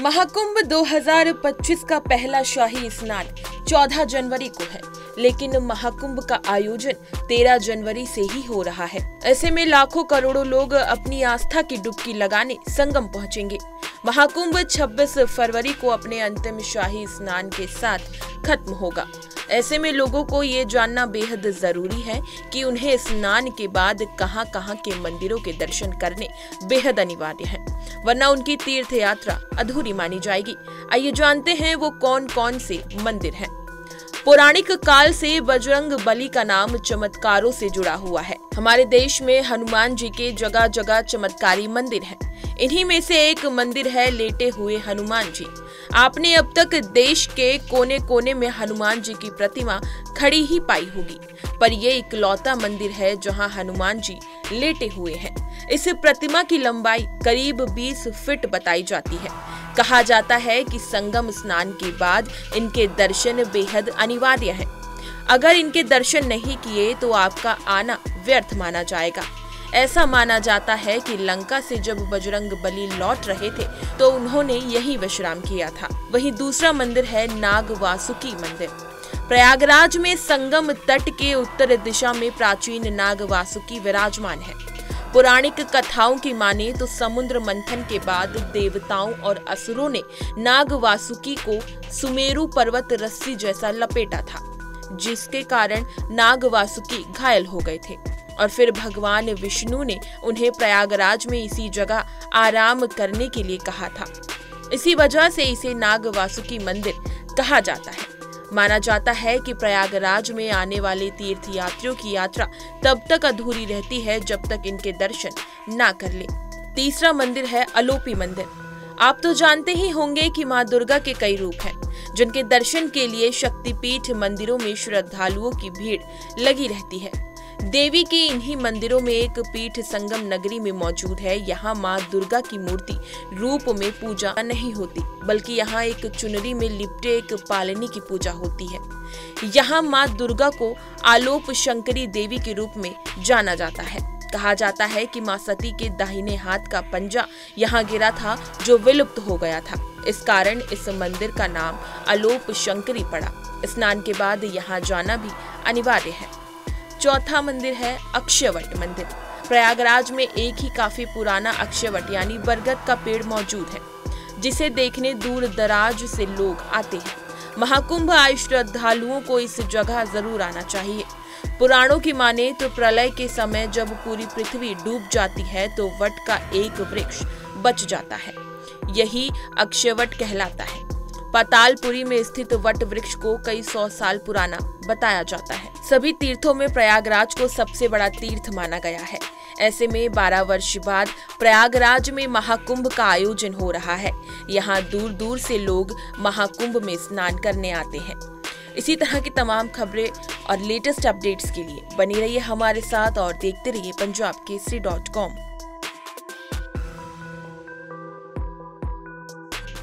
महाकुंभ 2025 का पहला शाही स्नान 14 जनवरी को है, लेकिन महाकुंभ का आयोजन 13 जनवरी से ही हो रहा है। ऐसे में लाखों करोड़ों लोग अपनी आस्था की डुबकी लगाने संगम पहुंचेंगे। महाकुंभ 26 फरवरी को अपने अंतिम शाही स्नान के साथ खत्म होगा। ऐसे में लोगों को ये जानना बेहद जरूरी है कि उन्हें स्नान के बाद कहां-कहां के मंदिरों के दर्शन करने बेहद अनिवार्य है, वरना उनकी तीर्थ यात्रा अधूरी मानी जाएगी। आइए जानते हैं वो कौन-कौन से मंदिर हैं। पौराणिक काल से बजरंग बली का नाम चमत्कारों से जुड़ा हुआ है। हमारे देश में हनुमान जी के जगह जगह चमत्कारी मंदिर हैं। इन्हीं में से एक मंदिर है लेटे हुए हनुमान जी। आपने अब तक देश के कोने कोने में हनुमान जी की प्रतिमा खड़ी ही पाई होगी, पर ये इकलौता मंदिर है जहां हनुमान जी लेटे हुए हैं। इस प्रतिमा की लंबाई करीब 20 फीट बताई जाती है। कहा जाता है कि संगम स्नान के बाद इनके दर्शन बेहद अनिवार्य हैं। अगर इनके दर्शन नहीं किए तो आपका आना व्यर्थ माना जाएगा। ऐसा माना जाता है कि लंका से जब बजरंग बली लौट रहे थे तो उन्होंने यही विश्राम किया था। वहीं दूसरा मंदिर है नाग वासुकी मंदिर। प्रयागराज में संगम तट के उत्तर दिशा में प्राचीन नाग वासुकी विराजमान है। पौराणिक कथाओं की माने तो समुद्र मंथन के बाद देवताओं और असुरों ने नाग वासुकी को सुमेरु पर्वत रस्सी जैसा लपेटा था, जिसके कारण नाग वासुकी घायल हो गए थे और फिर भगवान विष्णु ने उन्हें प्रयागराज में इसी जगह आराम करने के लिए कहा था। इसी वजह से इसे नाग वासुकी मंदिर कहा जाता है। माना जाता है कि प्रयागराज में आने वाले तीर्थ यात्रियों की यात्रा तब तक अधूरी रहती है जब तक इनके दर्शन ना कर ले। तीसरा मंदिर है अलोपी मंदिर। आप तो जानते ही होंगे कि माँ दुर्गा के कई रूप हैं, जिनके दर्शन के लिए शक्तिपीठ मंदिरों में श्रद्धालुओं की भीड़ लगी रहती है। देवी के इन्हीं मंदिरों में एक पीठ संगम नगरी में मौजूद है। यहाँ माँ दुर्गा की मूर्ति रूप में पूजा नहीं होती, बल्कि यहाँ एक चुनरी में लिपटे एक पालनी की पूजा होती है। यहाँ माँ दुर्गा को आलोप शंकरी देवी के रूप में जाना जाता है। कहा जाता है कि माँ सती के दाहिने हाथ का पंजा यहाँ गिरा था, जो विलुप्त हो गया था। इस कारण इस मंदिर का नाम आलोप शंकरी पड़ा। स्नान के बाद यहाँ जाना भी अनिवार्य है। चौथा मंदिर है अक्षयवट मंदिर। प्रयागराज में एक ही काफी पुराना अक्षयवट यानी बरगद का पेड़ मौजूद है, जिसे देखने दूर दराज से लोग आते हैं। महाकुंभ आए श्रद्धालुओं को इस जगह जरूर आना चाहिए। पुराणों की माने तो प्रलय के समय जब पूरी पृथ्वी डूब जाती है तो वट का एक वृक्ष बच जाता है, यही अक्षयवट कहलाता है। पातालपुरी में स्थित वट वृक्ष को कई 100 साल पुराना बताया जाता है। सभी तीर्थों में प्रयागराज को सबसे बड़ा तीर्थ माना गया है। ऐसे में 12 वर्ष बाद प्रयागराज में महाकुंभ का आयोजन हो रहा है। यहाँ दूर दूर से लोग महाकुंभ में स्नान करने आते हैं। इसी तरह की तमाम खबरें और लेटेस्ट अपडेट्स के लिए बनी रहिए हमारे साथ और देखते रहिए punjabkesari.com।